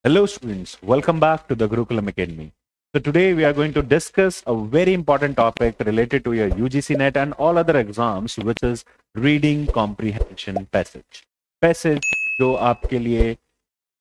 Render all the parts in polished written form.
Hello students, welcome back to the Gurukulam Academy. So today we are going to discuss a very important topic related to your UGC NET and all other exams, which is reading comprehension passage. Passage जो आपके लिए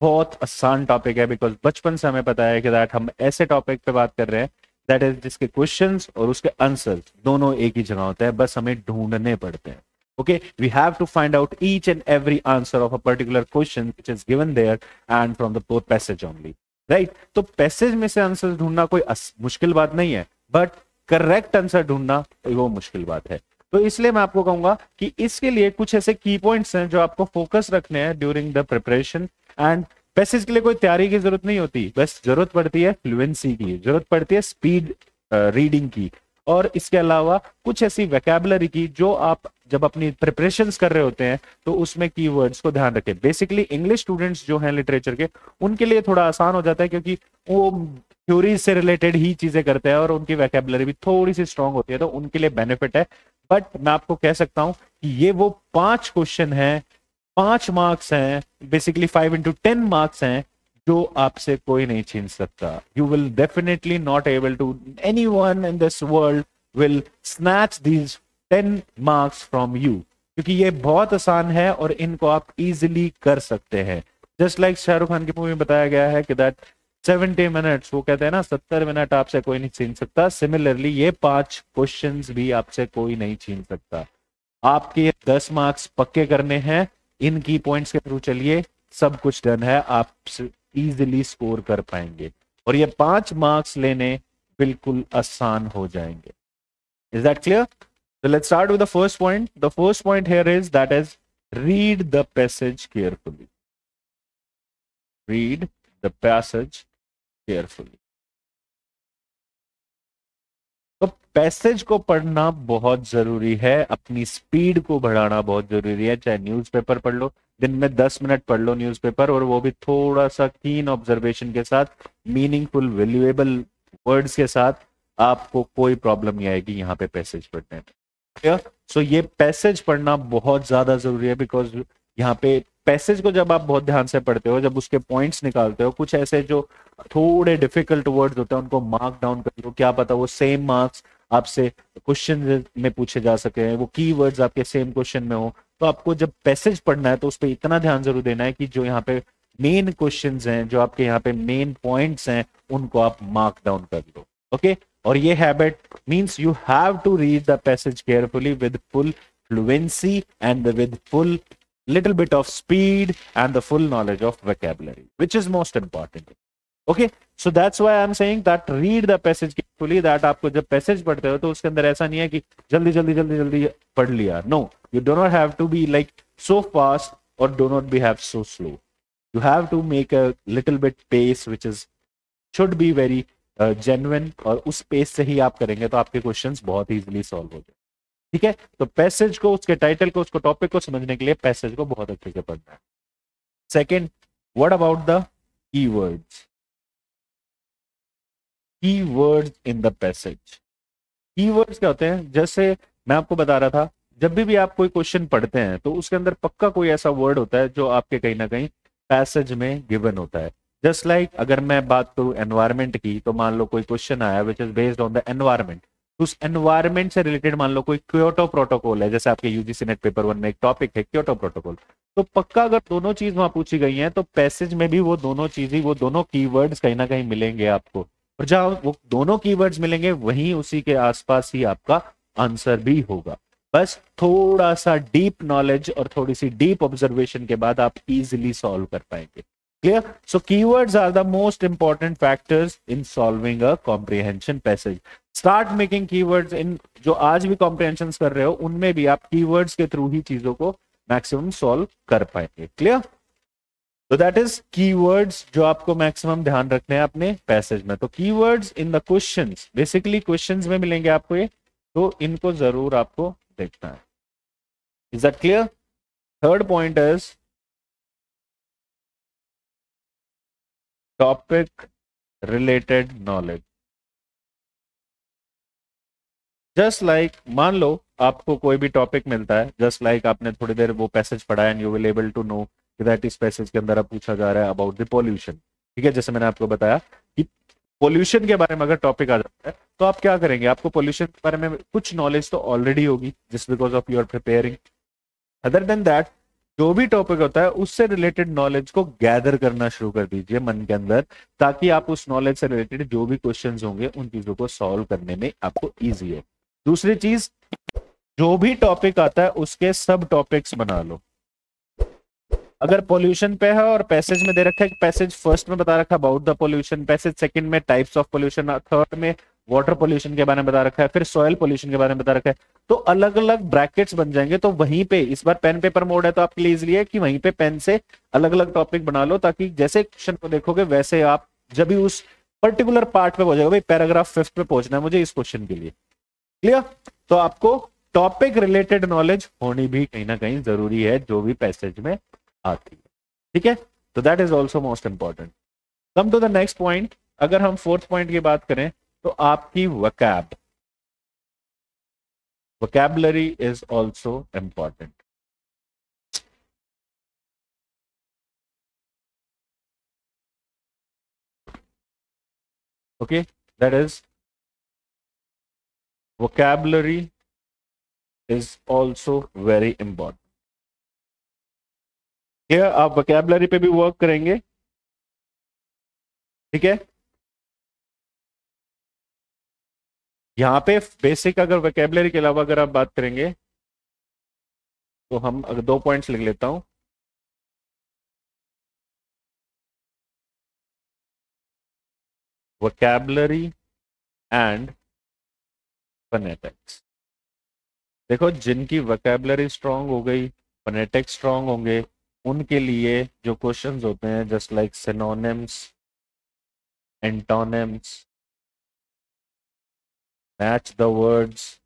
बहुत आसान topic है, because बचपन से हमें पता है कि दैट हम ऐसे टॉपिक पे बात कर रहे हैं दैट इज जिसके क्वेश्चंस और उसके आंसर्स दोनों एक ही जगह होते हैं, बस हमें ढूंढने पड़ते हैं. Okay, we have to find out each and every answer of a particular question which is given there and from the passage only, right? तो पैसेज में से आंसर ढूंढना कोई मुश्किल बात नहीं है, बट करेक्ट आंसर ढूंढना वो मुश्किल बात है. तो इसलिए मैं आपको कहूंगा कि इसके लिए कुछ ऐसे की पॉइंट्स हैं जो आपको फोकस रखने हैं during the preparation. And passage के लिए कोई तैयारी की जरूरत नहीं होती, बस जरूरत पड़ती है फ्लुएंसी की, जरूरत पड़ती है स्पीड रीडिंग की, और इसके अलावा कुछ ऐसी वोकैबुलरी की जो आप जब अपनी प्रिपरेशंस कर रहे होते हैं तो उसमें कीवर्ड्स को ध्यान रखें. बेसिकली इंग्लिश स्टूडेंट्स जो हैं लिटरेचर के, उनके लिए थोड़ा आसान हो जाता है क्योंकि वो थ्योरी से रिलेटेड ही चीजें करते हैं और उनकी वोकैबुलरी भी थोड़ी सी स्ट्रांग होती है, तो उनके लिए बेनिफिट है. बट मैं आपको कह सकता हूं कि ये वो 5 क्वेश्चन हैं, 5 मार्क्स हैं, बेसिकली 5 into 10 मार्क्स हैं जो आपसे कोई नहीं छीन सकता. You will definitely not able to, anyone in this world will snatch these 10 marks from you, क्योंकि ये बहुत आसान है और इनको आप इजीली कर सकते हैं. जस्ट लाइक शाहरुख खान की मूवी में बताया गया है कि दैट 70 मिनट्स, वो कहते हैं ना 70 मिनट आपसे कोई नहीं छीन सकता. सिमिलरली ये 5 क्वेश्चंस भी आपसे कोई नहीं छीन सकता. आपके 10 मार्क्स पक्के करने हैं, इन की पॉइंट्स के थ्रू चलिए, सब कुछ डन है, आप इजीली स्कोर कर पाएंगे और ये 5 मार्क्स लेने बिल्कुल आसान हो जाएंगे. Is that clear? So let's start with the first point. The first point here is that is read the passage carefully. Read the passage carefully. तो पैसेज को पढ़ना बहुत जरूरी है, अपनी स्पीड को बढ़ाना बहुत जरूरी है. चाहे न्यूज़पेपर पढ़ लो, दिन में 10 मिनट पढ़ लो न्यूज़पेपर, और वो भी थोड़ा सा कीन ऑब्जर्वेशन के साथ, मीनिंगफुल वैल्यूएबल वर्ड्स के साथ, आपको कोई प्रॉब्लम नहीं आएगी यहाँ पे पैसेज पढ़ने में. सो ये पैसेज पढ़ना बहुत ज्यादा जरूरी है, बिकॉज यहाँ पे पैसेज को जब आप बहुत ध्यान से पढ़ते हो, जब उसके पॉइंट्स निकालते हो, कुछ ऐसे जो थोड़े डिफिकल्ट वर्ड्स होते हैं उनको मार्क डाउन कर लो. क्या पता वो सेम मार्क्स आपसे क्वेश्चन में पूछे जा सके, वो कीवर्ड्स आपके सेम क्वेश्चन में हो. तो आपको जब पैसेज पढ़ना है तो उस पर इतना ध्यान जरूर देना है कि जो यहाँ पे मेन क्वेश्चंस हैं, जो आपके यहाँ पे मेन पॉइंट्स हैं, उनको आप मार्क डाउन कर लो. ओके, और ये habit means you have to read the passage carefully with full fluency and with full little bit of speed and the full knowledge of vocabulary, which is most important. Okay, so that's why I'm saying that read the passage carefully. That आपको जब passage पढ़ते हो तो उसके अंदर ऐसा नहीं है कि जल्दी जल्दी जल्दी जल्दी पढ़ लिया. No, you do not have to be like so fast or do not be have so slow. You have to make a little bit pace which is should be very genuine, और उस pace से ही आप करेंगे तो आपके questions बहुत easily solve हो जाए. ठीक है, तो पैसेज को, उसके टाइटल को, उसको टॉपिक को समझने के लिए पैसेज को बहुत अच्छे से पढ़ना है. Second, what about the keywords? Keywords in the passage. Keywords क्या होते हैं? जैसे मैं आपको बता रहा था, जब भी आप कोई क्वेश्चन पढ़ते हैं तो उसके अंदर पक्का कोई ऐसा वर्ड होता है जो आपके कहीं ना कहीं पैसेज में गिवन होता है. जस्ट लाइक अगर मैं बात करूं एनवायरमेंट की, तो मान लो कोई क्वेश्चन आया which is based on the environment. उस एनवायरमेंट से रिलेटेड मान लो कोई क्योटो प्रोटोकॉल है, जैसे आपके यूजीसी नेट पेपर 1 में एक टॉपिक है क्योटो प्रोटोकॉल, तो पक्का अगर दोनों चीज वहां पूछी गई हैं तो पैसेज में भी वो दोनों चीजें, वो दोनों कीवर्ड्स कहीं ना कहीं मिलेंगे आपको, और जहां वो दोनों कीवर्ड्स मिलेंगे वहीं उसी के आसपास ही आपका आंसर भी होगा. बस थोड़ा सा डीप नॉलेज और थोड़ी सी डीप ऑब्जर्वेशन के बाद आप इजिली सॉल्व कर पाएंगे. Clear? So keywords are the most important factors in solving a comprehension passage. Start making keywords in जो आज भी comprehensions कर रहे हो, उनमें भी आप keywords के थ्रू ही चीजों को maximum solve कर पाएंगे. Clear? So that is keywords जो आपको maximum ध्यान रखने हैं अपने passage में. तो keywords in the questions, basically questions में मिलेंगे आपको ये, तो इनको जरूर आपको देखना है. Is that clear? Third point is topic related knowledge. Just like मान लो आपको कोई भी टॉपिक मिलता है, जस्ट लाइक आपने थोड़ी देर वो पैसेज पढ़ा and you will able to know that इस पैसेज के अंदर अब पूछा जा रहा है अबाउट द पॉल्यूशन. ठीक है, जैसे मैंने आपको बताया कि पोल्यूशन के बारे में अगर टॉपिक आ जाता है तो आप क्या करेंगे, आपको पोल्यूशन के बारे में कुछ नॉलेज तो ऑलरेडी होगी just because of your preparing. Other than that जो भी टॉपिक होता है उससे रिलेटेड नॉलेज को गैदर करना शुरू कर दीजिए मन के अंदर, ताकि आप उस नॉलेज से रिलेटेड जो भी क्वेश्चंस होंगे उन चीजों को सॉल्व करने में आपको इजी है। दूसरी चीज, जो भी टॉपिक आता है उसके सब टॉपिक्स बना लो। अगर पोल्यूशन पे है और पैसेज में दे रखा है, पैसेज फर्स्ट में बता रखा है about the pollution, passage second में टाइप्स ऑफ पोल्यूशन, थर्ड में वाटर पोल्यूशन के बारे में बता रखा है, फिर सॉइल पोल्यूशन के बारे में बता रखा है, तो अलग अलग ब्रैकेट्स बन जाएंगे। तो वहीं पे इस बार पेन पेपर मोड है तो आपके लिए इसलिए है कि वहीं पे पेन से अलग अलग टॉपिक बना लो, ताकि जैसे क्वेश्चन को देखोगे वैसे आप जब भी उस पर्टिकुलर पार्ट पे पहुंचेगा, भाई पैराग्राफ 5 पे पहुंचना है मुझे इस क्वेश्चन के लिए, क्लियर। तो आपको टॉपिक रिलेटेड नॉलेज होनी भी कहीं ना कहीं जरूरी है जो भी पैसेज में आती है, ठीक है। तो that is also most important. Come to the next point, अगर हम फोर्थ पॉइंट की बात करें तो आपकी vocabulary is also important. Okay, that is vocabulary is also very important। Clear, आप vocabulary पे भी वर्क करेंगे, ठीक है। यहां पे बेसिक अगर vocabulary के अलावा अगर आप बात करेंगे तो हम अगर 2 पॉइंट्स लिख लेता हूं। vocabulary and phonetics। देखो, जिनकी vocabulary स्ट्रांग हो गई, phonetics स्ट्रांग होंगे, उनके लिए जो क्वेश्चंस होते हैं just like synonyms, antonyms, match the words,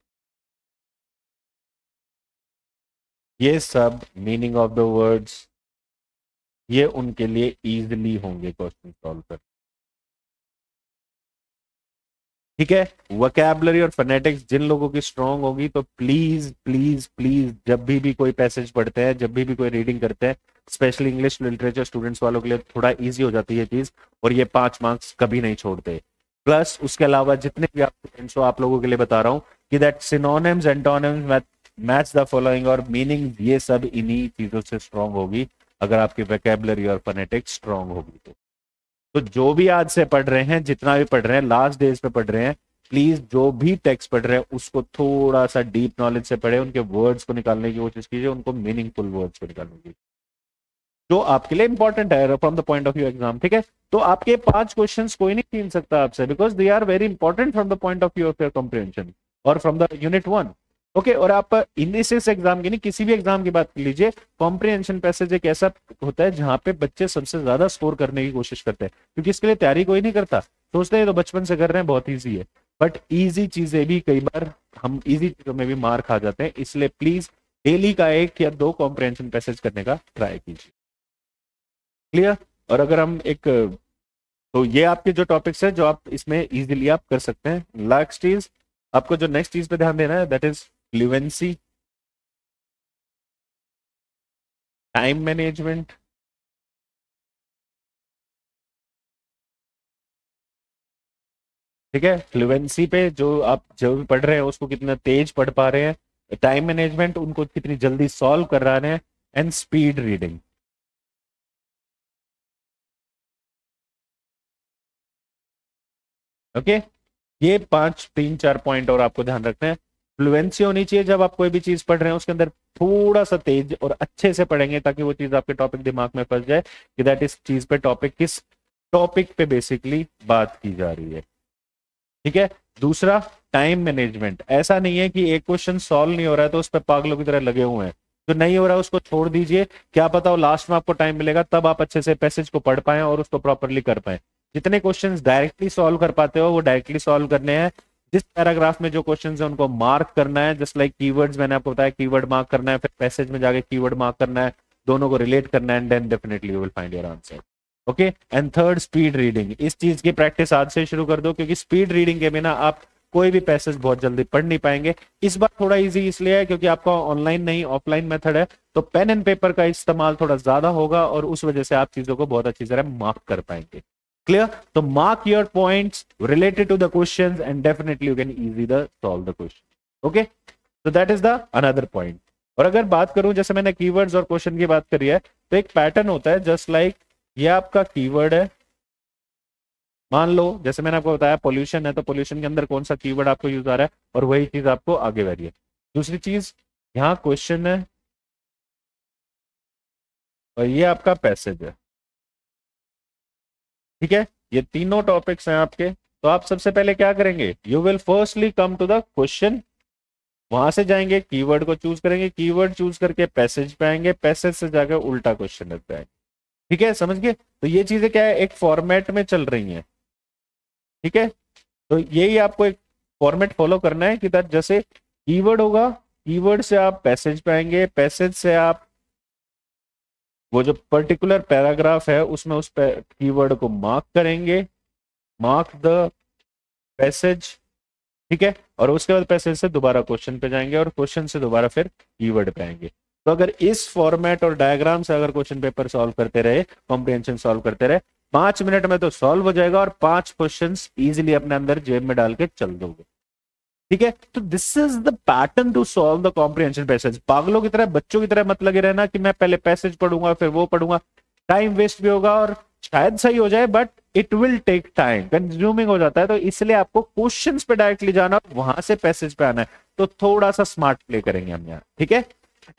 ये सब मीनिंग ऑफ द वर्ड्स, ये उनके लिए इजीली होंगे क्वेश्चन सॉल्व कर, ठीक है। वोकैबुलरी और फोनेटिक्स जिन लोगों की स्ट्रांग होगी तो प्लीज प्लीज प्लीज जब भी कोई पैसेज पढ़ते हैं, जब भी कोई रीडिंग करते हैं, स्पेशली इंग्लिश लिटरेचर स्टूडेंट्स वालों के लिए थोड़ा इजी हो जाती है चीज, और ये 5 मार्क्स कभी नहीं छोड़ते। प्लस उसके अलावा जितने भी आप स्टूडेंट्स हो, आप लोगों के लिए बता रहा हूँ कि that synonyms, antonyms, match the following और मीनिंग, ये सब इन्हीं चीजों से स्ट्रांग होगी अगर आपकी वोकैबुलरी और फोनेटिक्स स्ट्रांग होगी तो जो भी आज से पढ़ रहे हैं, जितना भी पढ़ रहे हैं, लास्ट डेज पे पढ़ रहे हैं, प्लीज जो भी टेक्स्ट पढ़ रहे हैं उसको थोड़ा सा डीप नॉलेज से पढ़े, उनके वर्ड्स को निकालने की कोशिश कीजिए, उनको मीनिंगफुल वर्ड्स को निकालने की जो आपके लिए इंपॉर्टेंट है from the point of view exam, ठीक है। तो आपके 5 क्वेश्चंस कोई नहीं छीन सकता आपसे, because they are very important from the point of view of your comprehension और फ्रॉम द यूनिट 1। ओके, और आप इंग्लिश एग्जाम की नहीं, किसी भी एग्जाम की बात कर लीजिए, कॉम्प्रिहेंशन पैसेज एक ऐसा होता है जहां पे बच्चे सबसे ज्यादा स्कोर करने की कोशिश करते हैं, क्योंकि इसके लिए तैयारी कोई नहीं करता, सोचते हैं तो बचपन से कर रहे हैं, बहुत ईजी है, बट ईजी चीजें भी कई बार हम ईजी चीजों में भी मार खा जाते हैं। इसलिए प्लीज डेली का 1 या 2 कॉम्प्रिहेंशन पैसेज करने का ट्राई कीजिए, क्लियर। और अगर हम एक, तो ये आपके जो टॉपिक्स है जो आप इसमें इजीली आप कर सकते हैं। नेक्स्ट चीज, आपको जो नेक्स्ट चीज पे ध्यान देना है that is fluency, time management, ठीक है। फ्लुएंसी पे जो भी पढ़ रहे हैं उसको कितना तेज पढ़ पा रहे हैं, टाइम मैनेजमेंट उनको कितनी जल्दी सॉल्व कर रहे हैं, एंड स्पीड रीडिंग, ओके। ये 3-4 पॉइंट और आपको ध्यान रखना है। फ्लुएंसी होनी चाहिए जब आप कोई भी चीज पढ़ रहे हैं उसके अंदर थोड़ा सा तेज और अच्छे से पढ़ेंगे, ताकि वो चीज आपके टॉपिक दिमाग में फंस जाए कि दैट इस चीज पे टॉपिक किस टॉपिक पे बेसिकली बात की जा रही है, ठीक है। दूसरा, टाइम मैनेजमेंट। ऐसा नहीं है कि एक क्वेश्चन सॉल्व नहीं हो रहा है तो उस पर पागलों की तरह लगे हुए हैं, जो नहीं हो रहा है उसको छोड़ दीजिए, क्या पता वो लास्ट में आपको टाइम मिलेगा तब आप अच्छे से पैसेज को पढ़ पाए और उसको प्रॉपरली कर पाए। जितने क्वेश्चंस डायरेक्टली सॉल्व कर पाते हो वो डायरेक्टली सॉल्व करने हैं, जिस पैराग्राफ में जो क्वेश्चंस है उनको मार्क करना है, जस्ट लाइक कीवर्ड्स मैंने आपको बताया, कीवर्ड मार्क करना है, फिर पैसेज में जाके कीवर्ड मार्क करना है, दोनों को रिलेट करना है, and then definitely you will find your answer, okay. And third, speed reading. इस चीज की प्रैक्टिस आज से शुरू कर दो, क्योंकि स्पीड रीडिंग के बिना आप कोई भी पैसेज बहुत जल्दी पढ़ नहीं पाएंगे। इस बार थोड़ा इजी इसलिए है क्योंकि आपका ऑनलाइन नहीं ऑफलाइन मेथड है, तो पेन एंड पेपर का इस्तेमाल थोड़ा ज्यादा होगा और उस वजह से आप चीजों को बहुत अच्छी तरह मार्क कर पाएंगे। Clear? So mark your points related to the questions and definitely you can easily solve the question. Okay? So that is the another point. और अगर बात करूं, जैसे मैंने कीवर्ड्स और क्वेश्चन की बात करी है, तो एक पैटर्न होता है जस्ट लाइक ये आपका कीवर्ड है। मान लो जैसे मैंने आपको बताया पोल्यूशन है, तो पोल्यूशन के अंदर कौन सा कीवर्ड आपको यूज आ रहा है और वही चीज आपको आगे वेरी है। दूसरी चीज यहाँ क्वेश्चन है और ये आपका पैसेज है। ठीक है, ये तीनों टॉपिक्स हैं आपके। तो आप सबसे पहले क्या करेंगे, you will firstly come to the question, वहां से जाएंगे कीवर्ड को चूज करेंगे, कीवर्ड चूज करके पैसेज पे आएंगे, पैसेज से जाकर उल्टा क्वेश्चन पे आएंगे। ठीक है, समझ गए? तो ये चीजें क्या है, एक फॉर्मेट में चल रही हैं। ठीक है, तो यही आपको एक फॉर्मेट फॉलो करना है कि जैसे कीवर्ड होगा, कीवर्ड से आप पैसेज पे आएंगे, पैसेज से आप वो जो पर्टिकुलर पैराग्राफ है उसमें उस कीवर्ड को मार्क करेंगे, मार्क द पैसेज। ठीक है, और उसके बाद पैसेज से दोबारा क्वेश्चन पे जाएंगे और क्वेश्चन से दोबारा फिर कीवर्ड पे आएंगे। तो अगर इस फॉर्मेट और डायग्राम से अगर क्वेश्चन पेपर सॉल्व करते रहे, कॉम्प्रिहेंशन सॉल्व करते रहे, 5 मिनट में तो सॉल्व हो जाएगा और 5 क्वेश्चंस इजीली अपने अंदर जेब में डाल के चल दोगे। ठीक है, तो this is the pattern to solve the comprehension passage. पागलों की तरह, बच्चों की तरह मत लगे रहना कि मैं पहले पैसेज पढ़ूंगा फिर वो पढ़ूंगा। टाइम वेस्ट भी होगा और शायद सही हो जाए but it will take time, consuming हो जाता है। तो इसलिए आपको क्वेश्चंस पे डायरेक्टली जाना, वहां से पैसेज पे आना है। तो थोड़ा सा स्मार्ट प्ले करेंगे हम यहाँ। ठीक है,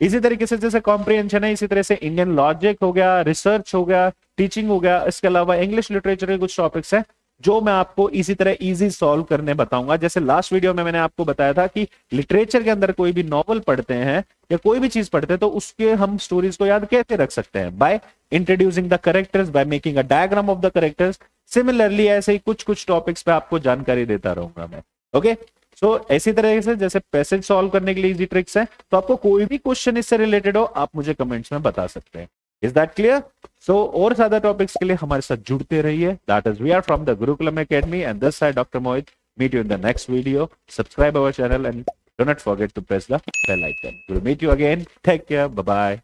इसी तरीके से जैसे कॉम्प्रिहेंशन है, इसी तरह से इंडियन लॉजिक हो गया, रिसर्च हो गया, टीचिंग हो गया, इसके अलावा इंग्लिश लिटरेचर के कुछ टॉपिक्स हैं जो मैं आपको इसी तरह इजी सॉल्व करने बताऊंगा। जैसे लास्ट वीडियो में मैंने आपको बताया था कि लिटरेचर के अंदर कोई भी नॉवल पढ़ते हैं या कोई भी चीज पढ़ते हैं तो उसके हम स्टोरीज को याद कैसे रख सकते हैं, by introducing the characters, by making a diagram of the characters. Similarly ऐसे ही कुछ कुछ टॉपिक्स पे आपको जानकारी देता रहूंगा मैं। ओके, सो ऐसी तरह से जैसे पैसेज सॉल्व करने के लिए इजी ट्रिक्स हैं, तो आपको कोई भी क्वेश्चन इससे रिलेटेड हो आप मुझे कमेंट्स में बता सकते हैं। Is that clear? सो और ज्यादा टॉपिक्स के लिए हमारे साथ जुड़ते रहिए। That is we are from the Gurukulam academy and this side doctor Mohit. Meet you in the next video. Subscribe our channel and do not forget to press the bell icon. We will meet you again. Take care, bye bye.